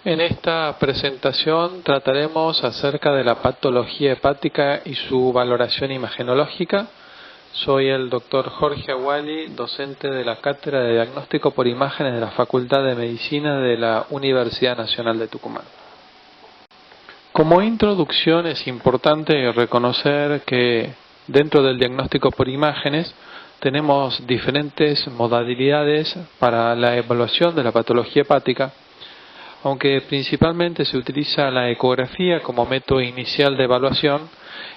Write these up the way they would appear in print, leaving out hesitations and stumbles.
En esta presentación trataremos acerca de la patología hepática y su valoración imagenológica. Soy el doctor Jorge Aguali, docente de la Cátedra de Diagnóstico por Imágenes de la Facultad de Medicina de la Universidad Nacional de Tucumán. Como introducción es importante reconocer que dentro del diagnóstico por imágenes tenemos diferentes modalidades para la evaluación de la patología hepática, aunque principalmente se utiliza la ecografía como método inicial de evaluación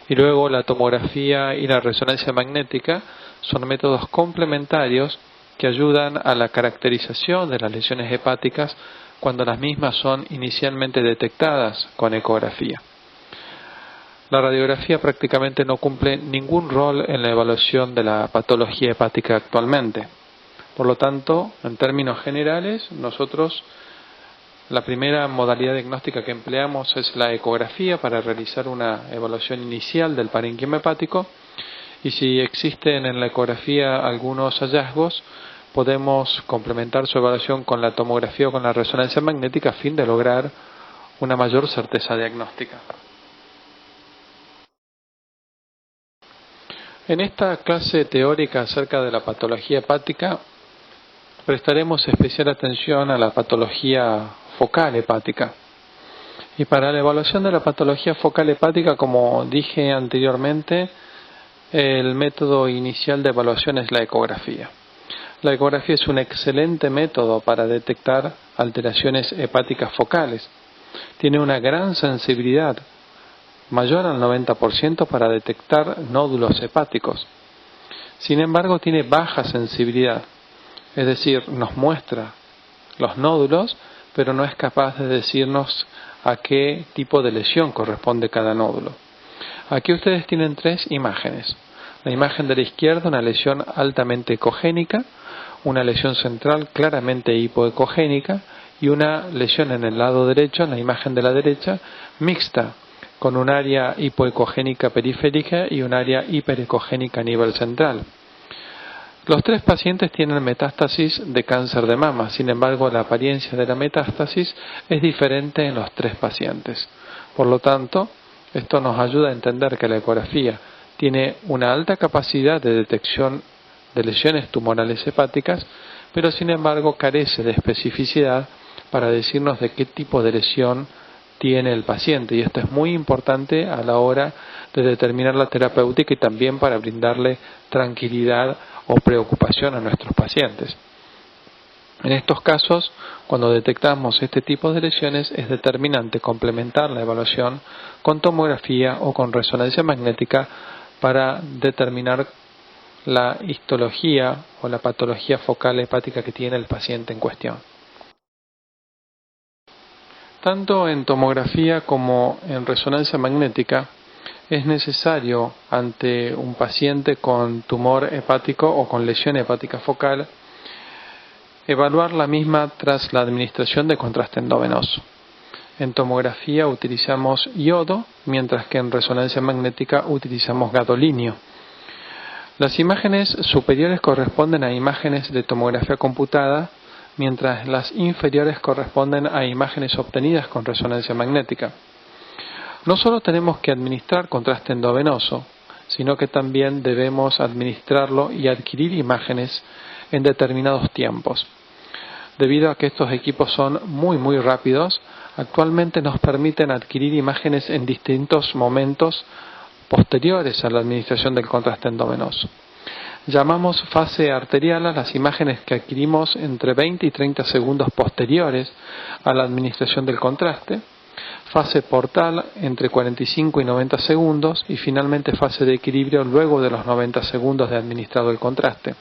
y luego la tomografía y la resonancia magnética son métodos complementarios que ayudan a la caracterización de las lesiones hepáticas cuando las mismas son inicialmente detectadas con ecografía. La radiografía prácticamente no cumple ningún rol en la evaluación de la patología hepática actualmente. Por lo tanto, en términos generales, la primera modalidad diagnóstica que empleamos es la ecografía para realizar una evaluación inicial del parenquima hepático, y si existen en la ecografía algunos hallazgos, podemos complementar su evaluación con la tomografía o con la resonancia magnética a fin de lograr una mayor certeza diagnóstica. En esta clase teórica acerca de la patología hepática, prestaremos especial atención a la patología focal hepática. Y para la evaluación de la patología focal hepática, como dije anteriormente, el método inicial de evaluación es la ecografía. La ecografía es un excelente método para detectar alteraciones hepáticas focales. Tiene una gran sensibilidad, mayor al 90% para detectar nódulos hepáticos. Sin embargo, tiene baja sensibilidad, es decir, nos muestra los nódulos, pero no es capaz de decirnos a qué tipo de lesión corresponde cada nódulo. Aquí ustedes tienen tres imágenes. La imagen de la izquierda, una lesión altamente ecogénica, una lesión central claramente hipoecogénica y una lesión en el lado derecho, en la imagen de la derecha, mixta, con un área hipoecogénica periférica y un área hiperecogénica a nivel central. Los tres pacientes tienen metástasis de cáncer de mama, sin embargo la apariencia de la metástasis es diferente en los tres pacientes. Por lo tanto, esto nos ayuda a entender que la ecografía tiene una alta capacidad de detección de lesiones tumorales hepáticas, pero sin embargo carece de especificidad para decirnos de qué tipo de lesión tiene el paciente, y esto es muy importante a la hora de determinar la terapéutica y también para brindarle tranquilidad o preocupación a nuestros pacientes. En estos casos, cuando detectamos este tipo de lesiones, es determinante complementar la evaluación con tomografía o con resonancia magnética para determinar la histología o la patología focal hepática que tiene el paciente en cuestión. Tanto en tomografía como en resonancia magnética es necesario, ante un paciente con tumor hepático o con lesión hepática focal, evaluar la misma tras la administración de contraste endovenoso. En tomografía utilizamos iodo, mientras que en resonancia magnética utilizamos gadolinio. Las imágenes superiores corresponden a imágenes de tomografía computada, mientras las inferiores corresponden a imágenes obtenidas con resonancia magnética. No solo tenemos que administrar contraste endovenoso, sino que también debemos administrarlo y adquirir imágenes en determinados tiempos. Debido a que estos equipos son muy rápidos, actualmente nos permiten adquirir imágenes en distintos momentos posteriores a la administración del contraste endovenoso. Llamamos fase arterial a las imágenes que adquirimos entre 20 y 30 segundos posteriores a la administración del contraste, fase portal entre 45 y 90 segundos y finalmente fase de equilibrio luego de los 90 segundos de administrado el contraste.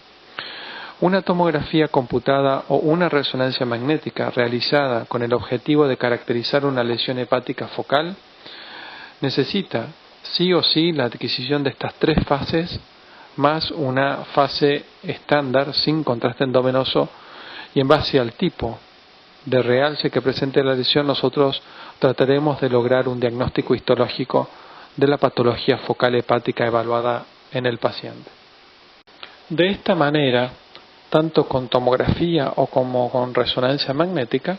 Una tomografía computada o una resonancia magnética realizada con el objetivo de caracterizar una lesión hepática focal necesita sí o sí la adquisición de estas tres fases más una fase estándar sin contraste endovenoso, y en base al tipo de realce que presente la lesión nosotros trataremos de lograr un diagnóstico histológico de la patología focal hepática evaluada en el paciente. De esta manera, tanto con tomografía o como con resonancia magnética,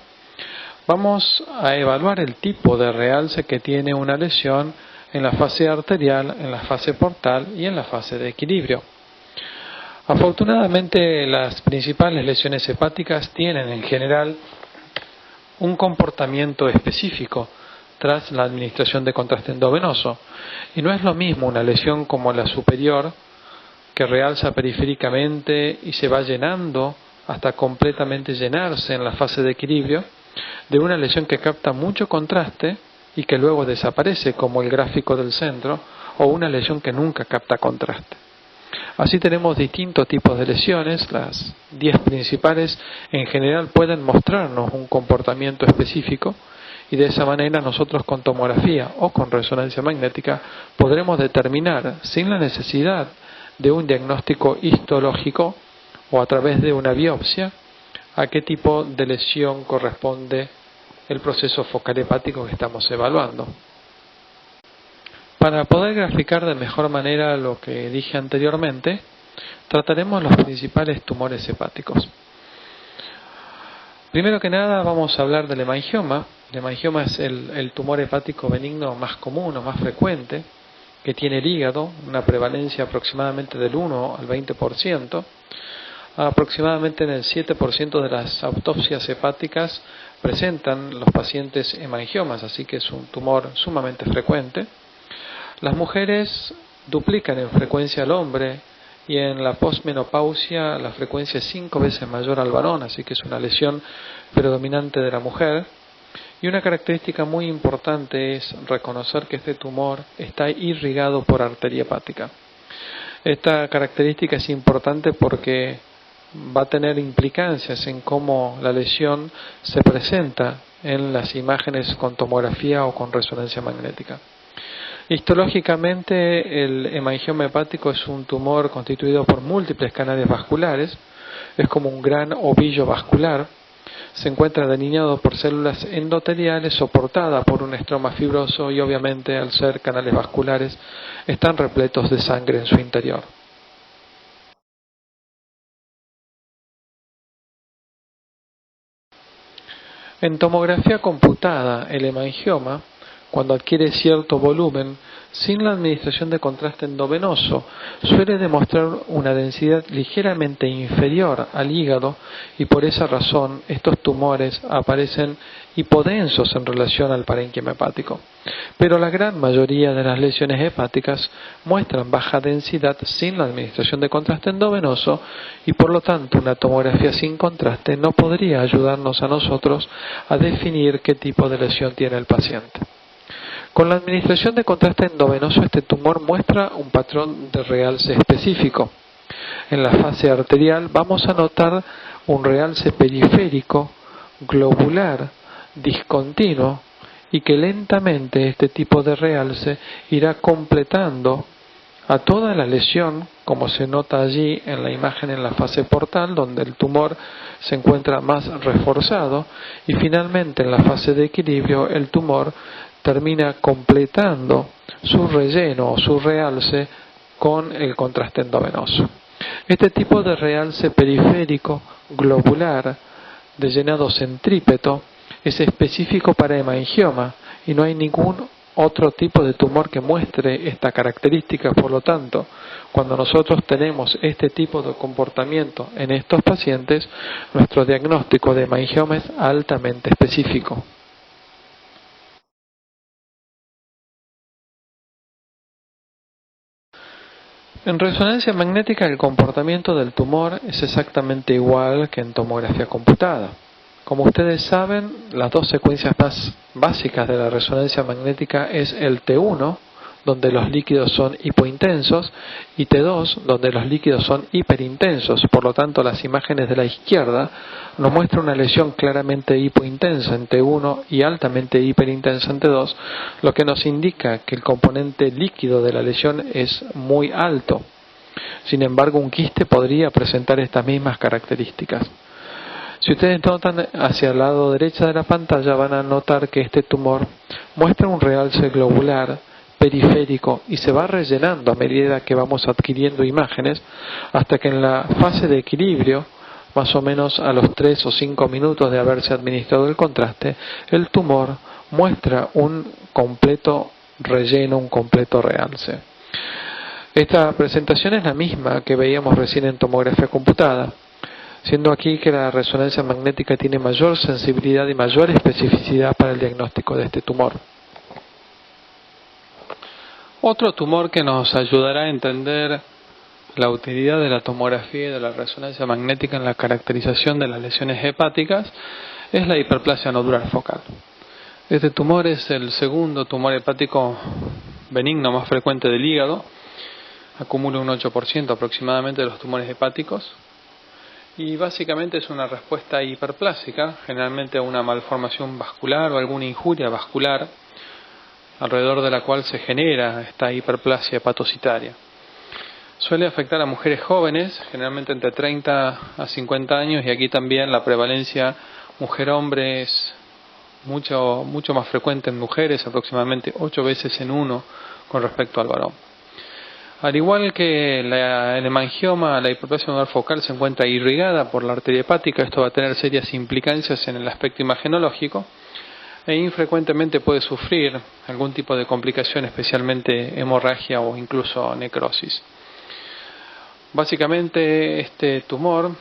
Vamos a evaluar el tipo de realce que tiene una lesión en la fase arterial, en la fase portal y en la fase de equilibrio. Afortunadamente, las principales lesiones hepáticas tienen en general un comportamiento específico tras la administración de contraste endovenoso, y no es lo mismo una lesión como la superior, que realza periféricamente y se va llenando hasta completamente llenarse en la fase de equilibrio, de una lesión que capta mucho contraste y que luego desaparece, como el gráfico del centro, o una lesión que nunca capta contraste. Así tenemos distintos tipos de lesiones. Las 10 principales en general pueden mostrarnos un comportamiento específico, y de esa manera nosotros con tomografía o con resonancia magnética podremos determinar, sin la necesidad de un diagnóstico histológico o a través de una biopsia, a qué tipo de lesión corresponde el proceso focal hepático que estamos evaluando. Para poder graficar de mejor manera lo que dije anteriormente, trataremos los principales tumores hepáticos. Primero que nada vamos a hablar del hemangioma. El hemangioma es el tumor hepático benigno más común o más frecuente, que tiene el hígado, una prevalencia aproximadamente del 1 al 20%. Aproximadamente en el 7% de las autopsias hepáticas presentan los pacientes hemangiomas, así que es un tumor sumamente frecuente. Las mujeres duplican en frecuencia al hombre, y en la posmenopausia la frecuencia es 5 veces mayor al varón, así que es una lesión predominante de la mujer. Y una característica muy importante es reconocer que este tumor está irrigado por arteria hepática. Esta característica es importante porque va a tener implicancias en cómo la lesión se presenta en las imágenes con tomografía o con resonancia magnética. Histológicamente, el hemangioma hepático es un tumor constituido por múltiples canales vasculares. Es como un gran ovillo vascular. Se encuentra delineado por células endoteliales, soportada por un estroma fibroso, y obviamente, al ser canales vasculares, están repletos de sangre en su interior. En tomografía computada, el hemangioma, cuando adquiere cierto volumen, sin la administración de contraste endovenoso, suele demostrar una densidad ligeramente inferior al hígado, y por esa razón estos tumores aparecen hipodensos en relación al parénquima hepático. Pero la gran mayoría de las lesiones hepáticas muestran baja densidad sin la administración de contraste endovenoso, y por lo tanto una tomografía sin contraste no podría ayudarnos a nosotros a definir qué tipo de lesión tiene el paciente. Con la administración de contraste endovenoso, este tumor muestra un patrón de realce específico. En la fase arterial vamos a notar un realce periférico, globular, discontinuo, y que lentamente este tipo de realce irá completando a toda la lesión, como se nota allí en la imagen en la fase portal, donde el tumor se encuentra más reforzado, y finalmente en la fase de equilibrio el tumor termina completando su relleno o su realce con el contraste endovenoso. Este tipo de realce periférico, globular, de llenado centrípeto, es específico para hemangioma, y no hay ningún otro tipo de tumor que muestre esta característica. Por lo tanto, cuando nosotros tenemos este tipo de comportamiento en estos pacientes, nuestro diagnóstico de hemangioma es altamente específico. En resonancia magnética, el comportamiento del tumor es exactamente igual que en tomografía computada. Como ustedes saben, las dos secuencias más básicas de la resonancia magnética es el T1, donde los líquidos son hipointensos, y T2, donde los líquidos son hiperintensos. Por lo tanto, las imágenes de la izquierda nos muestran una lesión claramente hipointensa en T1 y altamente hiperintensa en T2, lo que nos indica que el componente líquido de la lesión es muy alto. Sin embargo, un quiste podría presentar estas mismas características. Si ustedes notan hacia el lado derecho de la pantalla, van a notar que este tumor muestra un realce globular periférico y se va rellenando a medida que vamos adquiriendo imágenes, hasta que en la fase de equilibrio más o menos a los 3 o 5 minutos de haberse administrado el contraste, el tumor muestra un completo relleno, un completo realce. Esta presentación es la misma que veíamos recién en tomografía computada, siendo aquí que la resonancia magnética tiene mayor sensibilidad y mayor especificidad para el diagnóstico de este tumor. Otro tumor que nos ayudará a entender la utilidad de la tomografía y de la resonancia magnética en la caracterización de las lesiones hepáticas es la hiperplasia nodular focal. Este tumor es el segundo tumor hepático benigno más frecuente del hígado, acumula un 8% aproximadamente de los tumores hepáticos y básicamente es una respuesta hiperplásica, generalmente a una malformación vascular o alguna injuria vascular alrededor de la cual se genera esta hiperplasia hepatocitaria. Suele afectar a mujeres jóvenes, generalmente entre 30 a 50 años, y aquí también la prevalencia mujer-hombre es mucho más frecuente en mujeres, aproximadamente 8 veces en 1 con respecto al varón. Al igual que el hemangioma, la hiperplasia nodular focal se encuentra irrigada por la arteria hepática. Esto va a tener serias implicancias en el aspecto imagenológico e infrecuentemente puede sufrir algún tipo de complicación, especialmente hemorragia o incluso necrosis. Básicamente este tumor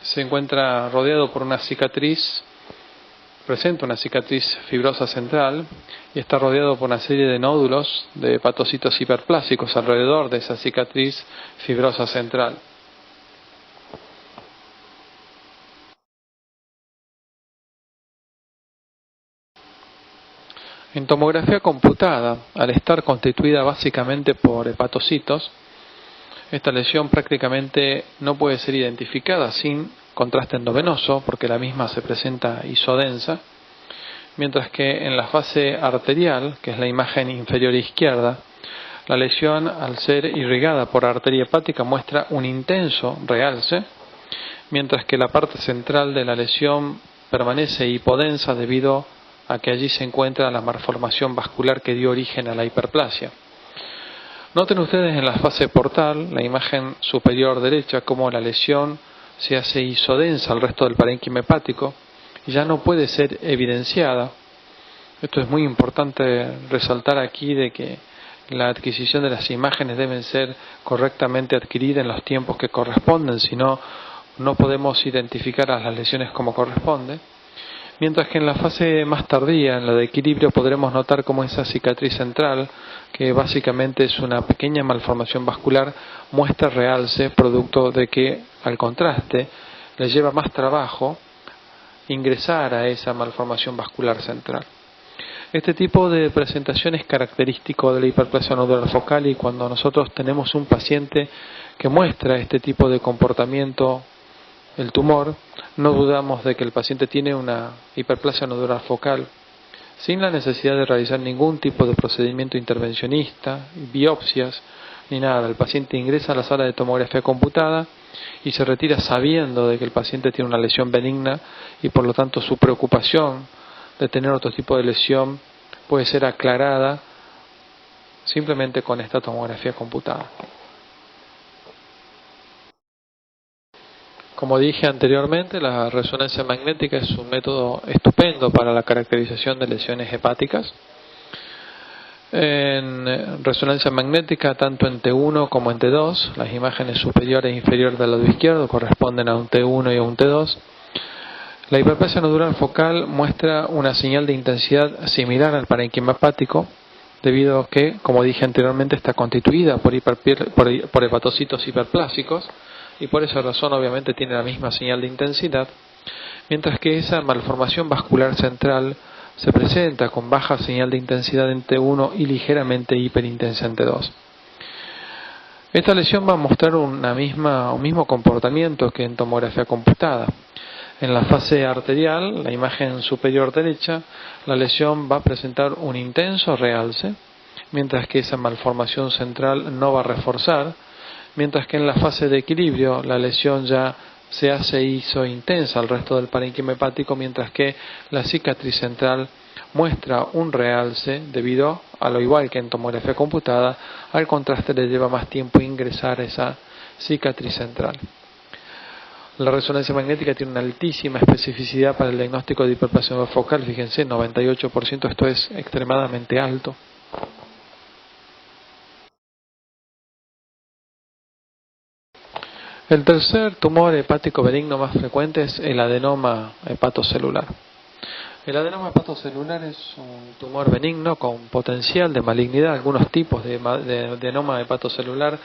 se encuentra rodeado por una cicatriz, presenta una cicatriz fibrosa central y está rodeado por una serie de nódulos de hepatocitos hiperplásicos alrededor de esa cicatriz fibrosa central. En tomografía computada, al estar constituida básicamente por hepatocitos, esta lesión prácticamente no puede ser identificada sin contraste endovenoso porque la misma se presenta isodensa, mientras que en la fase arterial, que es la imagen inferior izquierda, la lesión al ser irrigada por arteria hepática muestra un intenso realce, mientras que la parte central de la lesión permanece hipodensa debido a que allí se encuentra la malformación vascular que dio origen a la hiperplasia. Noten ustedes en la fase portal, la imagen superior derecha, cómo la lesión se hace isodensa al resto del parénquima hepático y ya no puede ser evidenciada. Esto es muy importante resaltar aquí, de que la adquisición de las imágenes deben ser correctamente adquiridas en los tiempos que corresponden, si no, no podemos identificar a las lesiones como corresponde. Mientras que en la fase más tardía, en la de equilibrio, podremos notar cómo esa cicatriz central, que básicamente es una pequeña malformación vascular, muestra realce, producto de que, al contraste, le lleva más trabajo ingresar a esa malformación vascular central. Este tipo de presentación es característico de la hiperplasia nodular focal, y cuando nosotros tenemos un paciente que muestra este tipo de comportamiento, el tumor, no dudamos de que el paciente tiene una hiperplasia nodular focal, sin la necesidad de realizar ningún tipo de procedimiento intervencionista, biopsias, ni nada. El paciente ingresa a la sala de tomografía computada y se retira sabiendo de que el paciente tiene una lesión benigna, y por lo tanto su preocupación de tener otro tipo de lesión puede ser aclarada simplemente con esta tomografía computada. Como dije anteriormente, la resonancia magnética es un método estupendo para la caracterización de lesiones hepáticas. En resonancia magnética, tanto en T1 como en T2, las imágenes superior e inferior del lado izquierdo corresponden a un T1 y a un T2. La hiperplasia nodular focal muestra una señal de intensidad similar al parénquima hepático, debido a que, como dije anteriormente, está constituida por hepatocitos hiperplásicos, y por esa razón obviamente tiene la misma señal de intensidad, mientras que esa malformación vascular central se presenta con baja señal de intensidad en T1 y ligeramente hiperintensa en T2. Esta lesión va a mostrar un mismo comportamiento que en tomografía computada. En la fase arterial, la imagen superior derecha, la lesión va a presentar un intenso realce, mientras que esa malformación central no va a reforzar, mientras que en la fase de equilibrio la lesión ya se hace isointensa al resto del parénquima hepático, mientras que la cicatriz central muestra un realce debido a, lo igual que en tomografía computada, al contraste le lleva más tiempo ingresar esa cicatriz central. La resonancia magnética tiene una altísima especificidad para el diagnóstico de hiperplasia focal, fíjense, 98%, esto es extremadamente alto. El tercer tumor hepático benigno más frecuente es el adenoma hepatocelular. El adenoma hepatocelular es un tumor benigno con potencial de malignidad. Algunos tipos de adenoma hepatocelular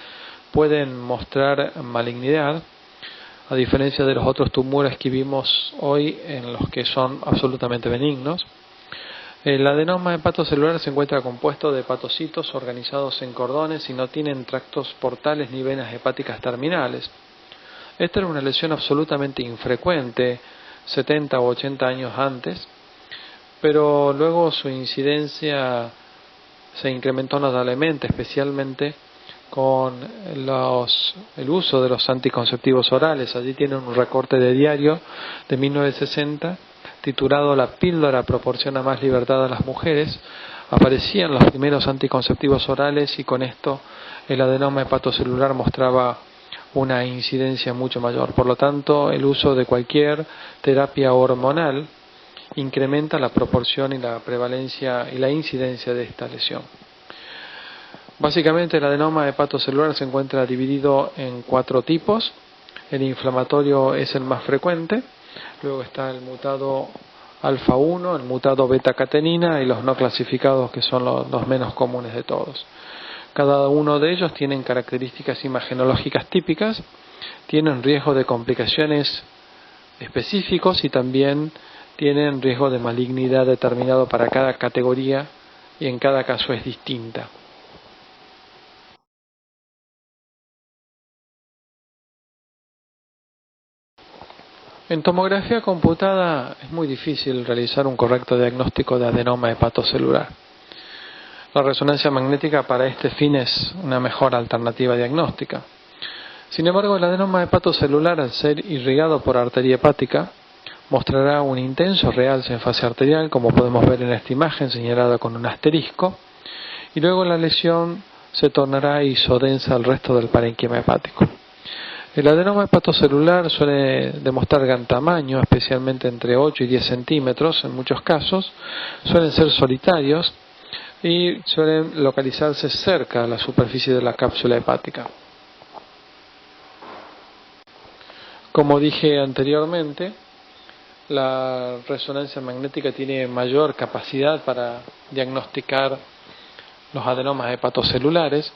pueden mostrar malignidad, a diferencia de los otros tumores que vimos hoy en los que son absolutamente benignos. El adenoma hepatocelular se encuentra compuesto de hepatocitos organizados en cordones y no tienen tractos portales ni venas hepáticas terminales. Esta era una lesión absolutamente infrecuente 70 o 80 años antes, pero luego su incidencia se incrementó notablemente, especialmente con el uso de los anticonceptivos orales. Allí tienen un recorte de diario de 1960 titulado "La píldora proporciona más libertad a las mujeres". Aparecían los primeros anticonceptivos orales y con esto el adenoma hepatocelular mostraba una incidencia mucho mayor. Por lo tanto, el uso de cualquier terapia hormonal incrementa la proporción y la prevalencia y la incidencia de esta lesión. Básicamente, el adenoma hepatocelular se encuentra dividido en 4 tipos. El inflamatorio es el más frecuente, luego está el mutado alfa 1, el mutado beta-catenina y los no clasificados, que son los menos comunes de todos. Cada uno de ellos tienen características imagenológicas típicas, tienen riesgo de complicaciones específicos y también tienen riesgo de malignidad determinado para cada categoría y en cada caso es distinta. En tomografía computada es muy difícil realizar un correcto diagnóstico de adenoma hepatocelular. La resonancia magnética para este fin es una mejor alternativa diagnóstica. Sin embargo, el adenoma hepatocelular, al ser irrigado por arteria hepática, mostrará un intenso realce en fase arterial, como podemos ver en esta imagen señalada con un asterisco, y luego la lesión se tornará isodensa al resto del parenquima hepático. El adenoma hepatocelular suele demostrar gran tamaño, especialmente entre 8 y 10 centímetros en muchos casos, suelen ser solitarios y suelen localizarse cerca de la superficie de la cápsula hepática. Como dije anteriormente, la resonancia magnética tiene mayor capacidad para diagnosticar los adenomas hepatocelulares.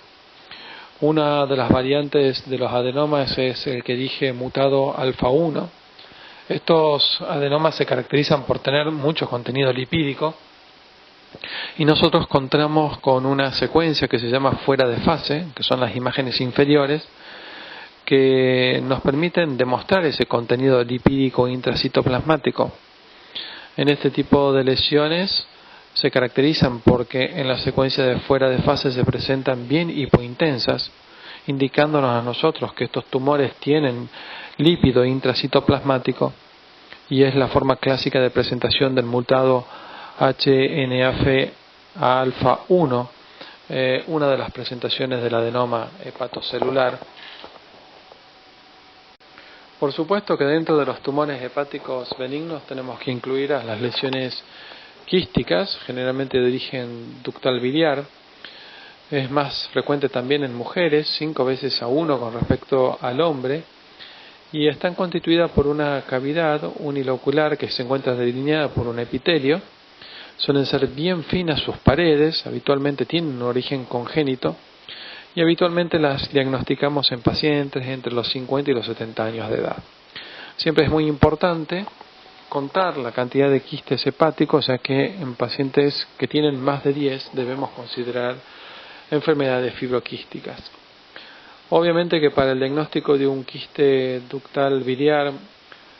Una de las variantes de los adenomas es el que dije mutado alfa 1. Estos adenomas se caracterizan por tener mucho contenido lipídico y nosotros contamos con una secuencia que se llama fuera de fase, que son las imágenes inferiores, que nos permiten demostrar ese contenido lipídico intracitoplasmático. En este tipo de lesiones se caracterizan porque en la secuencia de fuera de fase se presentan bien hipointensas, indicándonos a nosotros que estos tumores tienen lípido intracitoplasmático y es la forma clásica de presentación del mutado HNF alfa 1, una de las presentaciones del adenoma hepatocelular. Por supuesto que dentro de los tumores hepáticos benignos tenemos que incluir a las lesiones quísticas, generalmente de origen ductal biliar. Es más frecuente también en mujeres, 5 veces a 1 con respecto al hombre, y están constituidas por una cavidad unilocular que se encuentra delineada por un epitelio. Suelen ser bien finas sus paredes, habitualmente tienen un origen congénito y habitualmente las diagnosticamos en pacientes entre los 50 y los 70 años de edad. Siempre es muy importante contar la cantidad de quistes hepáticos, ya que en pacientes que tienen más de 10 debemos considerar enfermedades fibroquísticas. Obviamente que para el diagnóstico de un quiste ductal biliar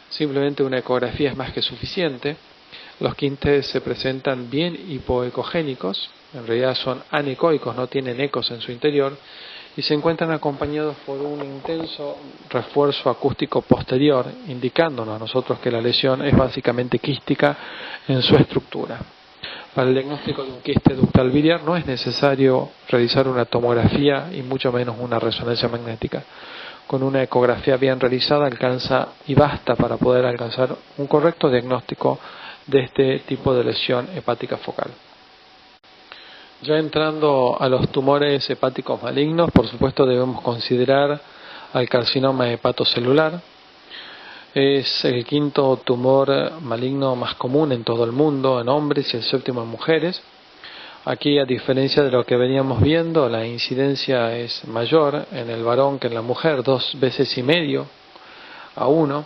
simplemente una ecografía es más que suficiente. Los quistes se presentan bien hipoecogénicos, en realidad son anecoicos, no tienen ecos en su interior, y se encuentran acompañados por un intenso refuerzo acústico posterior, indicándonos a nosotros que la lesión es básicamente quística en su estructura. Para el diagnóstico de un quiste ductal biliar no es necesario realizar una tomografía y mucho menos una resonancia magnética. con una ecografía bien realizada alcanza y basta para poder alcanzar un correcto diagnóstico de este tipo de lesión hepática focal. Ya entrando a los tumores hepáticos malignos, por supuesto debemos considerar al carcinoma hepatocelular. Es el quinto tumor maligno más común en todo el mundo, en hombres, y el séptimo en mujeres. Aquí, a diferencia de lo que veníamos viendo, la incidencia es mayor en el varón que en la mujer, 2,5 veces a 1,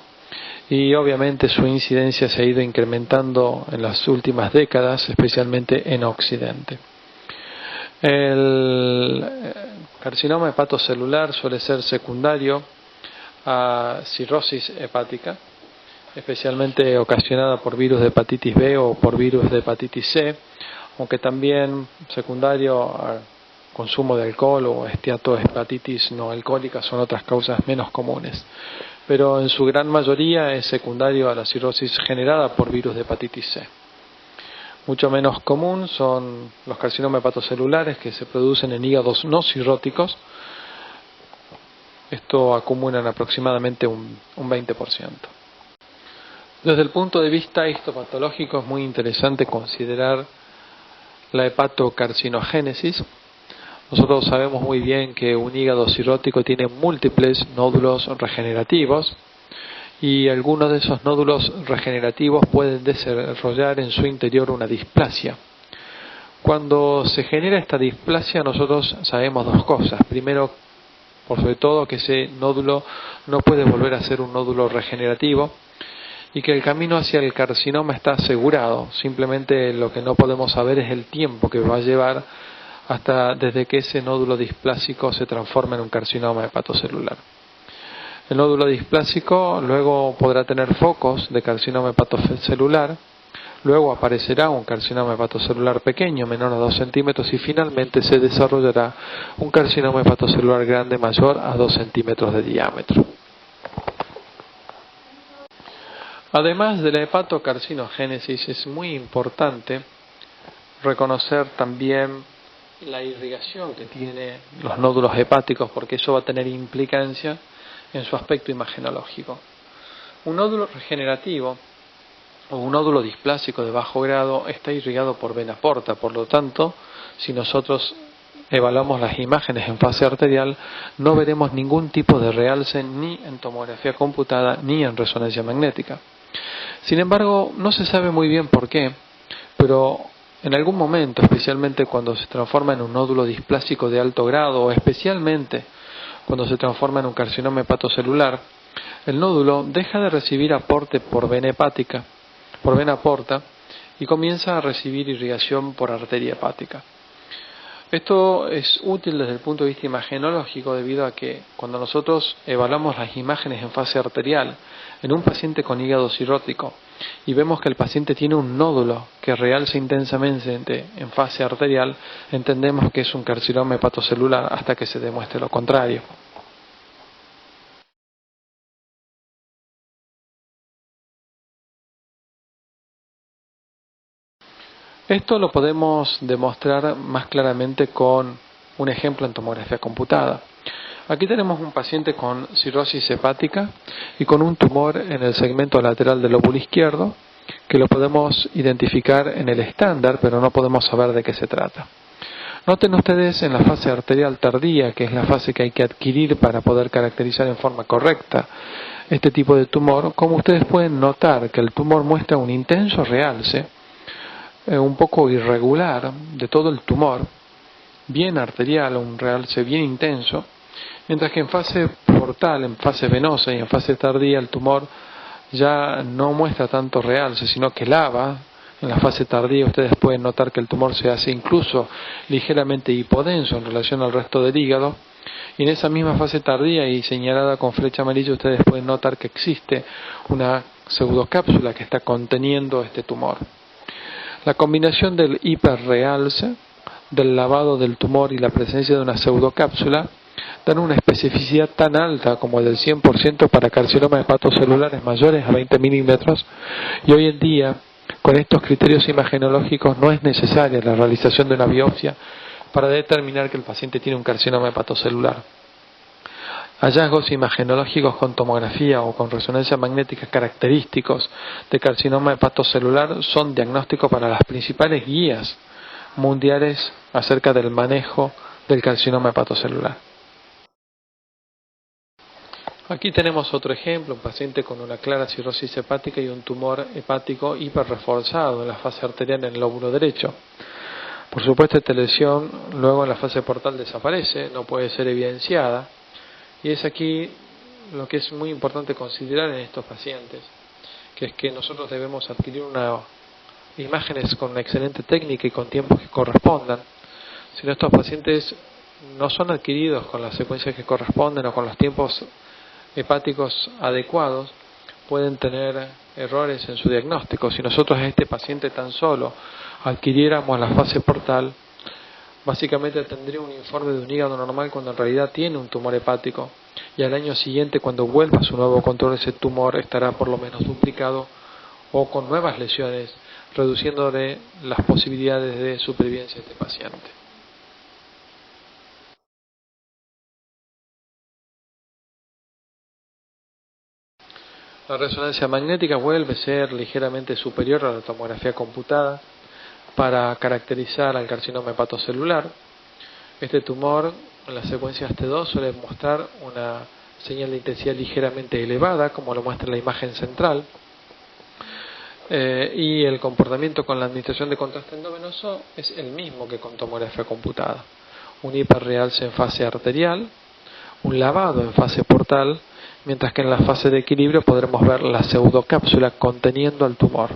y obviamente su incidencia se ha ido incrementando en las últimas décadas, especialmente en Occidente. El carcinoma hepatocelular suele ser secundario a cirrosis hepática, especialmente ocasionada por virus de hepatitis B o por virus de hepatitis C, aunque también secundario al consumo de alcohol o esteatohepatitis no alcohólica son otras causas menos comunes. Pero en su gran mayoría es secundario a la cirrosis generada por virus de hepatitis C. Mucho menos común son los carcinomas hepatocelulares que se producen en hígados no cirróticos. Esto acumulan aproximadamente un 20%. Desde el punto de vista histopatológico es muy interesante considerar la hepatocarcinogénesis. Nosotros sabemos muy bien que un hígado cirrótico tiene múltiples nódulos regenerativos y algunos de esos nódulos regenerativos pueden desarrollar en su interior una displasia. Cuando se genera esta displasia nosotros sabemos dos cosas. Primero, por sobre todo, que ese nódulo no puede volver a ser un nódulo regenerativo y que el camino hacia el carcinoma está asegurado. Simplemente lo que no podemos saber es el tiempo que va a llevar hasta desde que ese nódulo displásico se transforma en un carcinoma hepatocelular. El nódulo displásico luego podrá tener focos de carcinoma hepatocelular, luego aparecerá un carcinoma hepatocelular pequeño, menor a 2 centímetros, y finalmente se desarrollará un carcinoma hepatocelular grande mayor a 2 centímetros de diámetro. Además de la hepatocarcinogénesis, es muy importante reconocer también la irrigación que tienen los nódulos hepáticos, porque eso va a tener implicancia en su aspecto imagenológico. Un nódulo regenerativo o un nódulo displásico de bajo grado está irrigado por vena porta, por lo tanto, si nosotros evaluamos las imágenes en fase arterial, no veremos ningún tipo de realce ni en tomografía computada ni en resonancia magnética. Sin embargo, no se sabe muy bien por qué, pero en algún momento, especialmente cuando se transforma en un nódulo displásico de alto grado o especialmente cuando se transforma en un carcinoma hepatocelular, el nódulo deja de recibir aporte por vena hepática, por vena porta, y comienza a recibir irrigación por arteria hepática. Esto es útil desde el punto de vista imagenológico debido a que cuando nosotros evaluamos las imágenes en fase arterial en un paciente con hígado cirrótico y vemos que el paciente tiene un nódulo que realza intensamente en fase arterial, entendemos que es un carcinoma hepatocelular hasta que se demuestre lo contrario. Esto lo podemos demostrar más claramente con un ejemplo en tomografía computada. Aquí tenemos un paciente con cirrosis hepática y con un tumor en el segmento lateral del lóbulo izquierdo, que lo podemos identificar en el estándar, pero no podemos saber de qué se trata. Noten ustedes en la fase arterial tardía, que es la fase que hay que adquirir para poder caracterizar en forma correcta este tipo de tumor, como ustedes pueden notar que el tumor muestra un intenso realce, un poco irregular de todo el tumor, bien arterial, un realce bien intenso, mientras que en fase portal, en fase venosa y en fase tardía el tumor ya no muestra tanto realce, sino que lava. En la fase tardía ustedes pueden notar que el tumor se hace incluso ligeramente hipodenso en relación al resto del hígado, y en esa misma fase tardía y señalada con flecha amarilla ustedes pueden notar que existe una pseudocápsula que está conteniendo este tumor. La combinación del hiperrealce, del lavado del tumor y la presencia de una pseudocápsula dan una especificidad tan alta como del 100% para carcinomas hepatocelulares mayores a 20 milímetros, y hoy en día con estos criterios imagenológicos no es necesaria la realización de una biopsia para determinar que el paciente tiene un carcinoma hepatocelular. Hallazgos imagenológicos con tomografía o con resonancia magnética característicos de carcinoma hepatocelular son diagnósticos para las principales guías mundiales acerca del manejo del carcinoma hepatocelular. Aquí tenemos otro ejemplo, un paciente con una clara cirrosis hepática y un tumor hepático hiperreforzado en la fase arterial en el lóbulo derecho. Por supuesto, esta lesión luego en la fase portal desaparece, no puede ser evidenciada, y es aquí lo que es muy importante considerar en estos pacientes, que es que nosotros debemos adquirir imágenes con una excelente técnica y con tiempos que correspondan. Si nuestros pacientes no son adquiridos con las secuencias que corresponden o con los tiempos hepáticos adecuados, pueden tener errores en su diagnóstico. Si nosotros a este paciente tan solo adquiriéramos la fase portal, básicamente tendría un informe de un hígado normal cuando en realidad tiene un tumor hepático, y al año siguiente, cuando vuelva a su nuevo control, ese tumor estará por lo menos duplicado o con nuevas lesiones, reduciéndole las posibilidades de supervivencia de este paciente. La resonancia magnética vuelve a ser ligeramente superior a la tomografía computada para caracterizar al carcinoma hepatocelular. Este tumor en las secuencias T2 suele mostrar una señal de intensidad ligeramente elevada, como lo muestra la imagen central, y el comportamiento con la administración de contraste endovenoso es el mismo que con tomografía computada. Un hiperrealce en fase arterial, un lavado en fase portal, mientras que en la fase de equilibrio podremos ver la pseudocápsula conteniendo al tumor.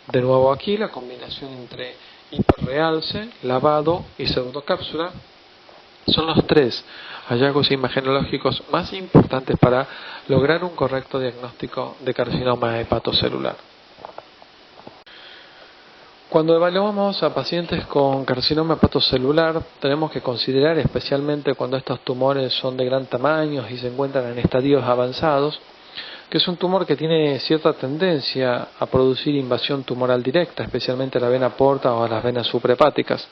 De nuevo aquí la combinación entre hiperrealce, lavado y pseudocápsula son los tres hallazgos imagenológicos más importantes para lograr un correcto diagnóstico de carcinoma hepatocelular. Cuando evaluamos a pacientes con carcinoma hepatocelular, tenemos que considerar, especialmente cuando estos tumores son de gran tamaño y se encuentran en estadios avanzados, que es un tumor que tiene cierta tendencia a producir invasión tumoral directa, especialmente a la vena porta o a las venas suprahepáticas.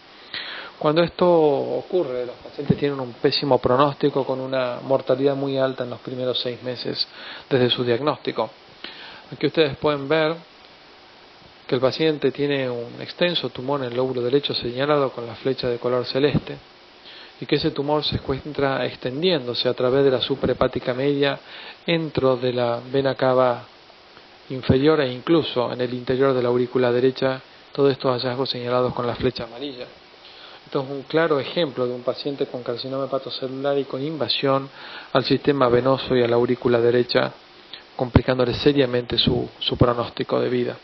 Cuando esto ocurre, los pacientes tienen un pésimo pronóstico con una mortalidad muy alta en los primeros 6 meses desde su diagnóstico. Aquí ustedes pueden ver que el paciente tiene un extenso tumor en el lóbulo derecho señalado con la flecha de color celeste, y que ese tumor se encuentra extendiéndose a través de la suprahepática media dentro de la vena cava inferior e incluso en el interior de la aurícula derecha, todos estos hallazgos señalados con la flecha amarilla. Esto es un claro ejemplo de un paciente con carcinoma hepatocelular y con invasión al sistema venoso y a la aurícula derecha, complicándole seriamente su pronóstico de vida.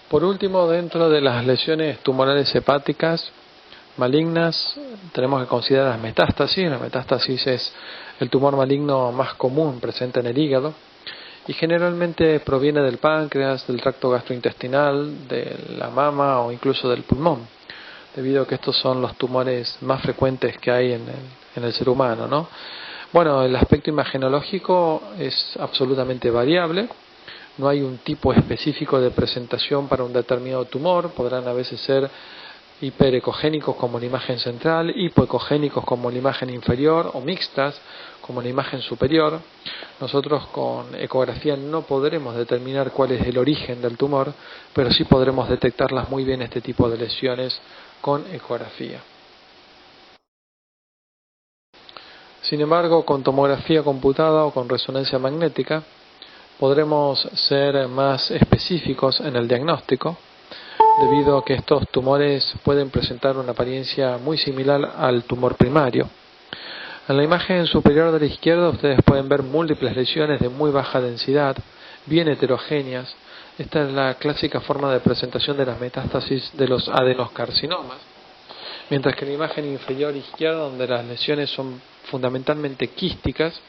Por último, dentro de las lesiones tumorales hepáticas malignas, tenemos que considerar las metástasis. La metástasis es el tumor maligno más común presente en el hígado y generalmente proviene del páncreas, del tracto gastrointestinal, de la mama o incluso del pulmón, debido a que estos son los tumores más frecuentes que hay en el ser humano, ¿no? Bueno, el aspecto imagenológico es absolutamente variable. No hay un tipo específico de presentación para un determinado tumor. Podrán a veces ser hiperecogénicos como la imagen central, hipoecogénicos como la imagen inferior o mixtas como la imagen superior. Nosotros con ecografía no podremos determinar cuál es el origen del tumor, pero sí podremos detectarlas muy bien, este tipo de lesiones, con ecografía. Sin embargo, con tomografía computada o con resonancia magnética podremos ser más específicos en el diagnóstico, debido a que estos tumores pueden presentar una apariencia muy similar al tumor primario. En la imagen superior de la izquierda ustedes pueden ver múltiples lesiones de muy baja densidad, bien heterogéneas. Esta es la clásica forma de presentación de las metástasis de los adenoscarcinomas. Mientras que en la imagen inferior izquierda, donde las lesiones son fundamentalmente quísticas,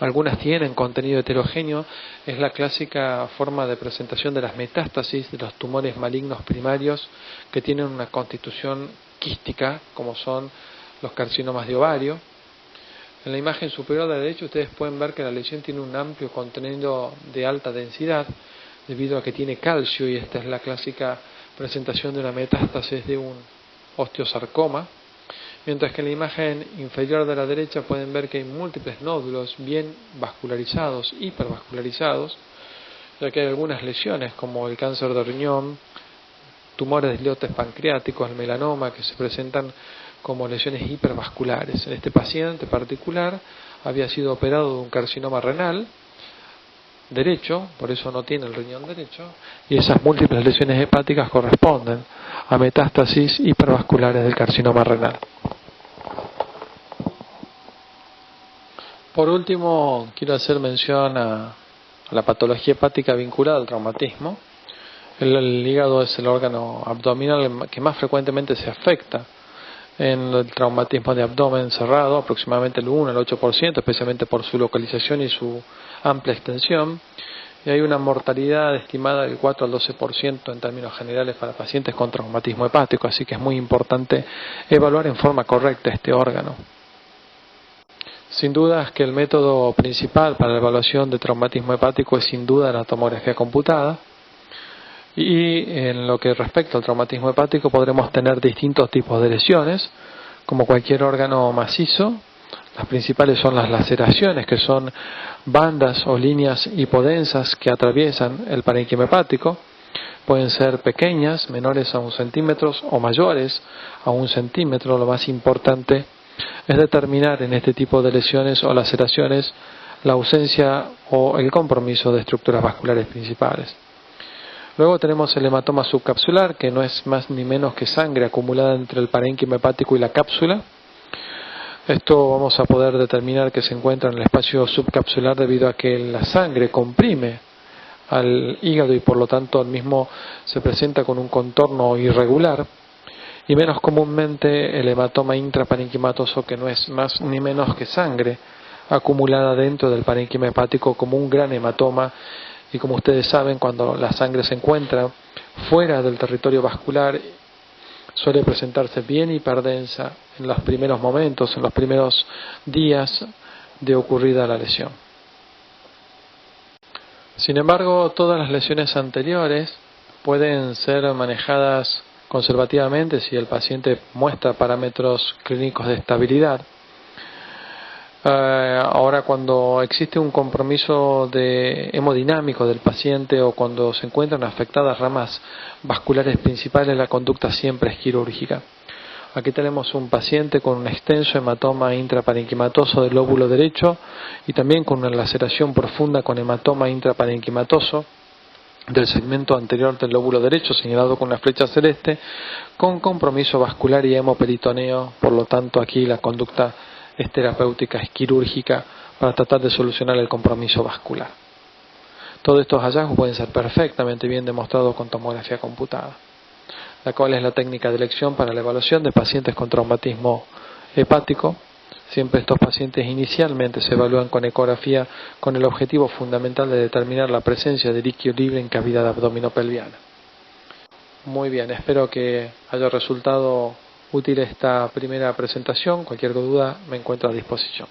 algunas tienen contenido heterogéneo, es la clásica forma de presentación de las metástasis de los tumores malignos primarios que tienen una constitución quística, como son los carcinomas de ovario. En la imagen superior a la derecha ustedes pueden ver que la lesión tiene un amplio contenido de alta densidad, debido a que tiene calcio, y esta es la clásica presentación de una metástasis de un osteosarcoma. mientras que en la imagen inferior de la derecha pueden ver que hay múltiples nódulos bien vascularizados, hipervascularizados, ya que hay algunas lesiones como el cáncer de riñón, tumores de islotes pancreáticos, el melanoma, que se presentan como lesiones hipervasculares. En este paciente particular había sido operado de un carcinoma renal derecho, por eso no tiene el riñón derecho, y esas múltiples lesiones hepáticas corresponden a metástasis hipervasculares del carcinoma renal. Por último, quiero hacer mención a la patología hepática vinculada al traumatismo. El hígado es el órgano abdominal que más frecuentemente se afecta en el traumatismo de abdomen cerrado, aproximadamente el 1 al 8%, especialmente por su localización y su amplia extensión. Y hay una mortalidad estimada del 4 al 12% en términos generales para pacientes con traumatismo hepático, así que es muy importante evaluar en forma correcta este órgano. Sin duda es que el método principal para la evaluación de traumatismo hepático es sin duda la tomografía computada. Y en lo que respecta al traumatismo hepático podremos tener distintos tipos de lesiones, como cualquier órgano macizo. Las principales son las laceraciones, que son bandas o líneas hipodensas que atraviesan el parénquima hepático. Pueden ser pequeñas, menores a 1 centímetro o mayores a 1 centímetro. Lo más importante es determinar en este tipo de lesiones o laceraciones la ausencia o el compromiso de estructuras vasculares principales. Luego tenemos el hematoma subcapsular, que no es más ni menos que sangre acumulada entre el parénquima hepático y la cápsula. Esto vamos a poder determinar que se encuentra en el espacio subcapsular debido a que la sangre comprime al hígado y por lo tanto el mismo se presenta con un contorno irregular. Y menos comúnmente el hematoma intraparenquimatoso, que no es más ni menos que sangre acumulada dentro del parénquima hepático como un gran hematoma. Y como ustedes saben, cuando la sangre se encuentra fuera del territorio vascular, suele presentarse bien hiperdensa en los primeros momentos, en los primeros días de ocurrida la lesión. Sin embargo, todas las lesiones anteriores pueden ser manejadas conservativamente si el paciente muestra parámetros clínicos de estabilidad. Ahora, cuando existe un compromiso hemodinámico del paciente o cuando se encuentran afectadas ramas vasculares principales, la conducta siempre es quirúrgica. Aquí tenemos un paciente con un extenso hematoma intraparenquimatoso del lóbulo derecho y también con una laceración profunda con hematoma intraparenquimatoso del segmento anterior del lóbulo derecho, señalado con una flecha celeste, con compromiso vascular y hemoperitoneo. Por lo tanto, aquí la conducta es terapéutica, es quirúrgica, para tratar de solucionar el compromiso vascular. Todos estos hallazgos pueden ser perfectamente bien demostrados con tomografía computada, la cual es la técnica de elección para la evaluación de pacientes con traumatismo hepático. Siempre estos pacientes inicialmente se evalúan con ecografía con el objetivo fundamental de determinar la presencia de líquido libre en cavidad abdominopelviana. Muy bien, espero que haya resultado útil esta primera presentación. Cualquier duda me encuentro a disposición.